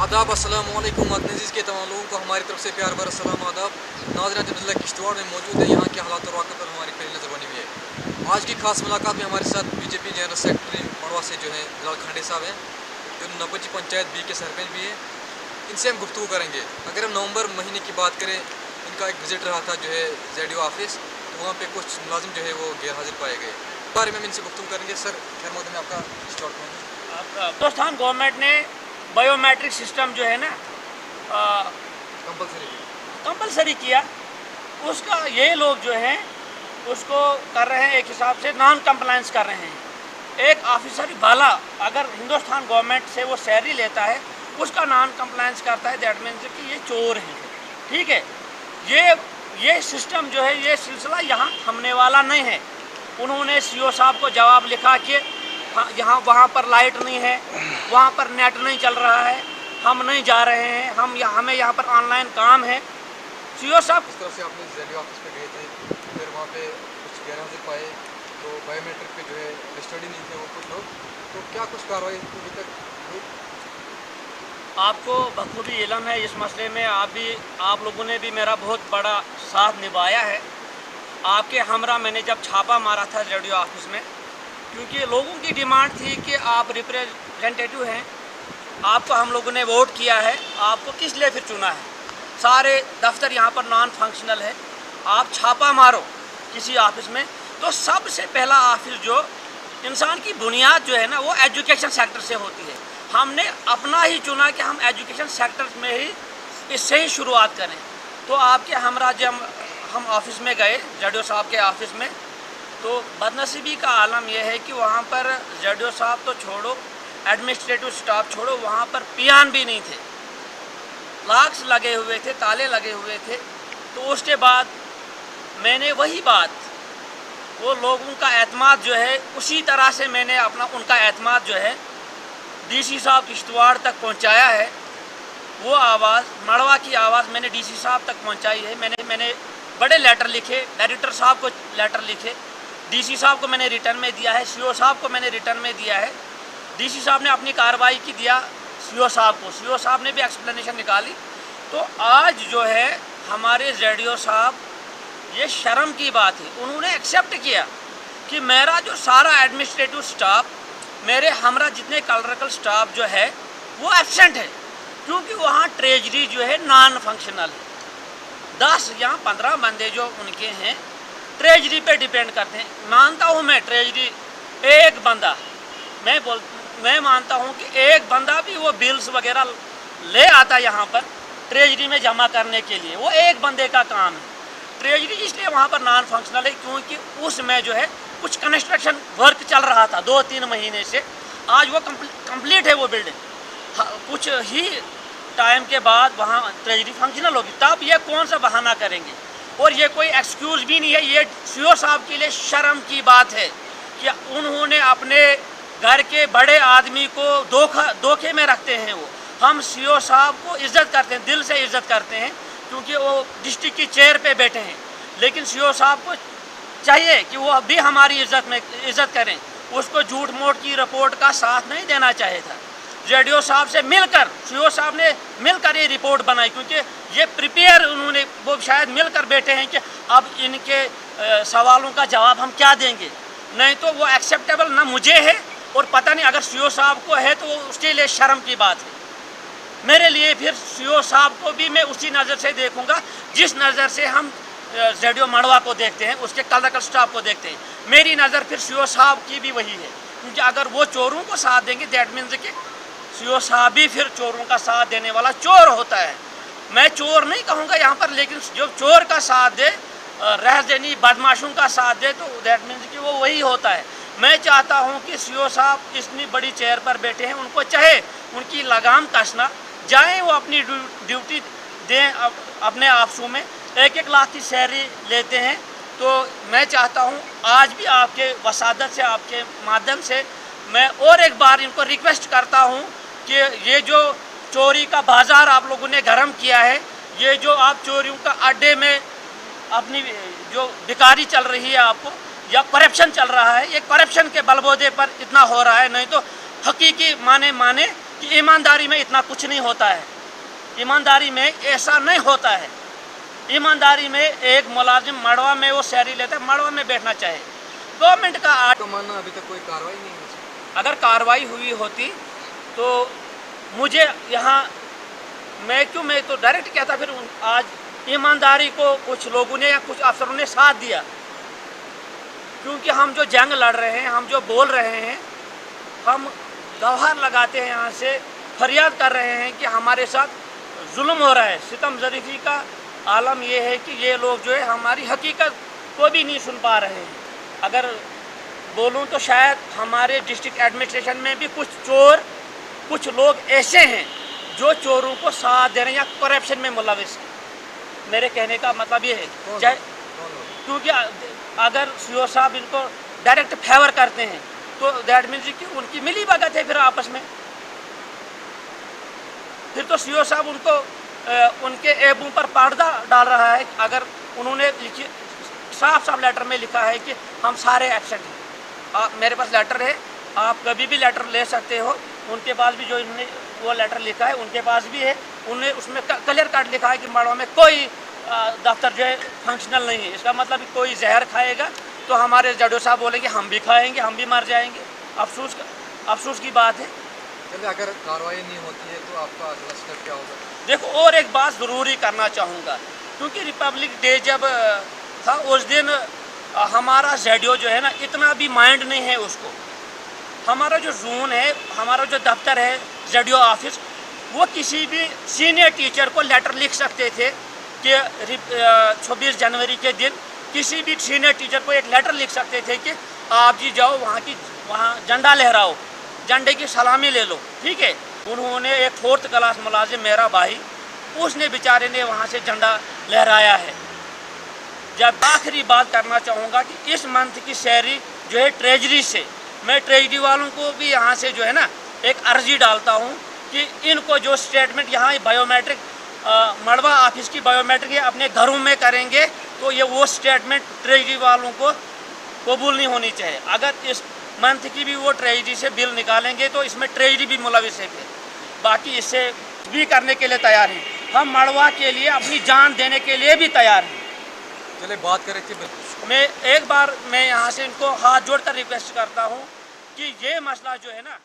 आदाब अस्सलाम वालेकुम अज़ीज़ के तमाम लोगों को हमारी तरफ से प्यार भरा सलाम आदाब। नाज़रीन अब्दुल्ला किश्तवाड़ में मौजूद है। यहाँ के हालात और वाक़े पर हमारी पहली नज़र बनी हुई है। आज की खास मुलाकात में हमारे साथ बीजेपी जनरल सेक्रेटरी मड़वा से जो है बिलाल खांडे साहब हैं, जो नपची पंचायत बी के सरपंच भी हैं। इनसे हम गुफ्तगू करेंगे। अगर हम नवंबर महीने की बात करें, इनका एक विज़िट रहा था जो है ZDO ऑफिस, तो वहाँ पर कुछ मुलाजिम जो है वो गैर हाजिर पाए गए। इस बारे में हम इनसे गुफ्तगू करेंगे। सर खैर मकदम आपका स्टार्ट करेंगे। हिंदुस्तान गवर्नमेंट ने बायोमेट्रिक सिस्टम जो है ना कंपलसरी किया, उसका ये लोग जो हैं उसको कर रहे हैं, एक हिसाब से नॉन कंप्लायंस कर रहे हैं। एक ऑफिसर बाला अगर हिंदुस्तान गवर्नमेंट से वो सैलरी लेता है, उसका नॉन कंप्लायंस करता है, दैट मीन्स कि ये चोर हैं। ठीक है, ये सिस्टम जो है, ये सिलसिला यहाँ थमने वाला नहीं है। उन्होंने CO साहब को जवाब लिखा कि यहाँ वहाँ पर लाइट नहीं है, वहाँ पर नेट नहीं चल रहा है, हम नहीं जा रहे हैं, हमें यहाँ पर ऑनलाइन काम है। CO साहब इस तरह से आपने ZDO ऑफिस पे गए थे, फिर वहाँ पे कुछ गैर हाजिर पाए, तो बायोमेट्रिक पे जो है रजिस्टर्ड ही नहीं थे वो कुछ लोग, तो क्या कुछ कार्रवाई अभी तक हुई? आपको बखूबी इल्म है इस मसले में, आप लोगों ने भी मेरा बहुत बड़ा साथ निभाया है। आपके हमरा मैंने जब छापा मारा था ZDO ऑफिस में, क्योंकि लोगों की डिमांड थी कि आप रिप्रेजेंटेटिव हैं, आपको हम लोगों ने वोट किया है, आपको किस लिए फिर चुना है, सारे दफ्तर यहाँ पर नॉन फंक्शनल है, आप छापा मारो किसी ऑफिस में, तो सबसे पहला ऑफिस जो इंसान की बुनियाद जो है ना, वो एजुकेशन सेक्टर से होती है। हमने अपना ही चुना कि हम एजुकेशन सेक्टर में ही इससे ही शुरुआत करें। तो आपके हमरा जब हम ऑफिस में गए ZDO साहब के ऑफिस में, तो बदनसीबी का आलम यह है कि वहाँ पर ZDO साहब तो छोड़ो, एडमिनिस्ट्रेटिव स्टाफ छोड़ो, वहाँ पर पियान भी नहीं थे, लॉक्स लगे हुए थे, ताले लगे हुए थे। तो उसके बाद मैंने वही बात, वो लोगों का एतमाद जो है, उसी तरह से मैंने उनका एतमाद जो है DC साहब किश्तवाड़ तक पहुँचाया है। वो आवाज़, मड़वा की आवाज़ मैंने DC साहब तक पहुँचाई है। मैंने बड़े लेटर लिखे, डायरेक्टर साहब को लेटर लिखे, DC साहब को मैंने रिटर्न में दिया है, CO साहब को मैंने रिटर्न में दिया है। DC साहब ने अपनी कार्रवाई की दिया CO साहब को, CO साहब ने भी एक्सप्लेनेशन निकाली। तो आज जो है हमारे ZDO साहब, ये शर्म की बात है, उन्होंने एक्सेप्ट किया कि मेरा जो सारा एडमिनिस्ट्रेटिव स्टाफ, मेरे हमरा जितने क्लरिकल स्टाफ जो है वो एब्सेंट है, क्योंकि वहाँ ट्रेजरी जो है नॉन फंक्शनल है। 10 या 15 बंदे जो उनके हैं ट्रेजरी पे डिपेंड करते हैं। मानता हूँ मैं ट्रेजरी एक बंदा, मैं मानता हूँ कि एक बंदा भी वो बिल्स वगैरह ले आता यहाँ पर ट्रेजरी में जमा करने के लिए, वो एक बंदे का काम है। ट्रेजरी इसलिए वहाँ पर नॉन फंक्शनल है क्योंकि उसमें जो है कुछ कंस्ट्रक्शन वर्क चल रहा था 2-3 महीने से, आज वो कंप्लीट है वो बिल्डिंग। कुछ ही टाइम के बाद वहाँ ट्रेजरी फंक्शनल होगी, तब ये कौन सा बहाना करेंगे। और ये कोई एक्सक्यूज़ भी नहीं है, ये CO साहब के लिए शर्म की बात है कि उन्होंने अपने घर के बड़े आदमी को धोखे में रखते हैं। वो हम CO साहब को इज़्ज़त करते हैं, दिल से इज़्ज़त करते हैं, क्योंकि वो डिस्ट्रिक्ट की चेयर पे बैठे हैं। लेकिन CO साहब को चाहिए कि वो भी हमारी इज़्ज़त करें। उसको झूठ मूठ की रिपोर्ट का साथ नहीं देना चाहिए था। ZDO साहब से मिलकर, CO साहब ने मिलकर ये रिपोर्ट बनाई, क्योंकि ये प्रिपेयर उन्होंने, वो शायद मिलकर बैठे हैं कि अब इनके सवालों का जवाब हम क्या देंगे। नहीं तो वो एक्सेप्टेबल ना मुझे है, और पता नहीं अगर CO साहब को है तो उसके लिए शर्म की बात है। मेरे लिए फिर CO साहब को भी मैं उसी नज़र से देखूँगा जिस नज़र से हम ZDO मड़वा को देखते हैं, उसके क्लरिकल स्टाफ को देखते हैं। मेरी नज़र फिर CO साहब की भी वही है, क्योंकि अगर वो चोरों को साथ देंगे, दैट मीन्स कि CO साहब भी फिर चोरों का साथ देने वाला चोर होता है। मैं चोर नहीं कहूँगा यहाँ पर, लेकिन जो चोर का साथ दे, रहज़नी बदमाशों का साथ दे, तो दैट मीन्स कि वो वही होता है। मैं चाहता हूँ कि CO साहब इतनी बड़ी चेयर पर बैठे हैं, उनको चाहे उनकी लगाम कसना, जाएँ वो अपनी ड्यूटी दें अपने ऑफिसों में, 1-1 लाख की सैलरी लेते हैं। तो मैं चाहता हूँ आज भी आपके वसादत से, आपके माध्यम से मैं और एक बार इनको रिक्वेस्ट करता हूँ कि ये जो चोरी का बाज़ार आप लोगों ने गरम किया है, ये जो आप चोरियों का अड्डे में अपनी जो बिकारी चल रही है आपको, या करप्शन चल रहा है, ये करप्शन के बलबूते पर इतना हो रहा है। नहीं तो हकीकी माने कि ईमानदारी में इतना कुछ नहीं होता है, ईमानदारी में ऐसा नहीं होता है। ईमानदारी में एक मुलाजिम मड़वा में वो शहरी लेता है, मड़वा में बैठना चाहिए। गवर्नमेंट का तो मानना अभी तक कोई कार्रवाई नहीं हुई। अगर कार्रवाई हुई होती तो मुझे यहाँ मैं तो डायरेक्ट कहता। फिर आज ईमानदारी को कुछ लोगों ने या कुछ अफसरों ने साथ दिया, क्योंकि हम जो जंग लड़ रहे हैं, हम जो बोल रहे हैं, हम गवाह लगाते हैं, यहाँ से फरियाद कर रहे हैं कि हमारे साथ जुल्म हो रहा है। सितम ज़रीफ़ी का आलम ये है कि ये लोग जो है हमारी हकीकत को भी नहीं सुन पा रहे हैं। अगर बोलूँ तो शायद हमारे डिस्ट्रिक्ट एडमिनिस्ट्रेशन में भी कुछ लोग ऐसे हैं जो चोरों को साथ दे रहे हैं या करप्शन में मुलविस हैं। मेरे कहने का मतलब ये है, चाहे क्योंकि अगर सीओ साहब इनको डायरेक्ट फेवर करते हैं तो दैट मीन्स कि उनकी मिली भगत है। फिर आपस में फिर तो सीओ साहब उनको उनके ऐबों पर पर्दा डाल रहा है। अगर उन्होंने साफ लेटर में लिखा है कि हम सारे एब्सेंट हैं, मेरे पास लेटर है, आप कभी भी लेटर ले सकते हो। उनके पास भी जो इन्होंने वो लेटर लिखा है उनके पास भी है, उन्हें उसमें क्लियर कट लिखा है कि मड़वा में कोई दफ्तर जो है फंक्शनल नहीं है। इसका मतलब कि कोई जहर खाएगा तो हमारे जडो साहब बोलेंगे हम भी खाएंगे, हम भी मर जाएंगे। अफसोस की बात है। चलिए, अगर कार्रवाई नहीं होती है तो आपका अगला स्टेप क्या होगा? देखो, और एक बात ज़रूरी करना चाहूँगा, क्योंकि रिपब्लिक डे जब था उस दिन हमारा जेडियो जो है ना, इतना भी माइंड नहीं है उसको। हमारा जो जोन है, हमारा जो दफ्तर है जेडियो ऑफिस, वो किसी भी सीनियर टीचर को लेटर लिख सकते थे कि 26 जनवरी के दिन किसी भी सीनियर टीचर को एक लेटर लिख सकते थे कि आप जी जाओ वहाँ झंडा लहराओ, झंडे की सलामी ले लो, ठीक है। उन्होंने एक 4th क्लास मुलाजिम मेरा भाई, उसने बेचारे ने वहाँ से झंडा लहराया है। जब आखिरी बात करना चाहूँगा कि इस मंथ की सैलरी जो है ट्रेजरी से, मैं ट्रेजरी वालों को भी यहाँ से जो है ना एक अर्जी डालता हूँ कि इनको जो स्टेटमेंट यहाँ बायोमेट्रिक मड़वा ऑफिस की बायोमेट्रिक ये अपने घरों में करेंगे तो ये वो स्टेटमेंट ट्रेजरी वालों को कबूल नहीं होनी चाहिए। अगर इस मंथ की भी वो ट्रेजरी से बिल निकालेंगे तो इसमें ट्रेजरी भी मुलविस है। बाकी इससे भी करने के लिए तैयार हैं, हम मड़वा के लिए अपनी जान देने के लिए भी तैयार हैं। चलिए, बात करें कि मैं एक बार यहाँ से इनको हाथ जोड़कर रिक्वेस्ट करता हूँ कि ये मसला जो है ना